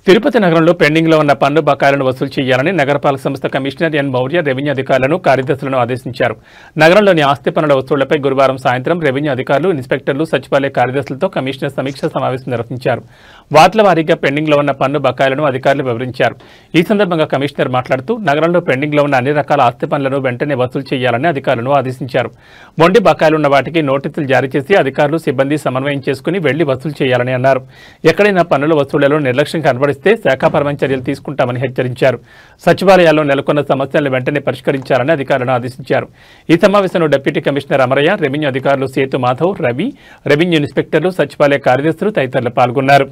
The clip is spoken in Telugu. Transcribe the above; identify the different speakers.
Speaker 1: తిరుపతి నగరంలో పెండింగ్లో ఉన్న పన్ను బకాయిలను వసూలు చేయాలని నగరపాలక సంస్థ కమిషనర్ ఎన్ మౌర్య రెవెన్యూ అధికారులను కార్యదర్శులను ఆదేశించారు. నగరంలోని ఆస్తి పన్నుల వసూళ్లపై గురువారం సాయంత్రం రెవెన్యూ అధికారులు, ఇన్స్పెక్టర్లు, సచివాలయ కార్యదర్శులతో కమిషనర్ సమీక్షా సమావేశం నిర్వహించారు. వార్డుల వారీగా పెండింగ్లో ఉన్న పన్ను బకాయిలను అధికారులు వివరించారు. ఈ సందర్భంగా కమిషనర్ మాట్లాడుతూ నగరంలో పెండింగ్లో ఉన్న అన్ని రకాల ఆస్తి పన్నులను వెంటనే వసూలు చేయాలని అధికారులను ఆదేశించారు. మొండి బకాయిలున్న వాటికి నోటీసులు జారీ చేసి అధికారులు, సిబ్బంది సమన్వయం చేసుకుని వెళ్లి వసూలు చేయాలని అన్నారు. ఎక్కడైనా పన్నుల వసూళ్లలో నిర్లక్ష్యం కనబడిస్తే శాఖాపరమైన చర్యలు తీసుకుంటామని హెచ్చరించారు. సచివాలయాల్లో నెలకొన్న సమస్యలను వెంటనే పరిష్కరించాలని అధికారులను ఆదేశించారు. ఈ సమావేశంలో డిప్యూటీ కమిషనర్ అమరయ్య, రెవెన్యూ అధికారులు సేతు మాధవ్, రవి, రెవెన్యూ ఇన్స్పెక్టర్లు, సచివాలయ కార్యదర్శులు తదితరులు పాల్గొన్నారు.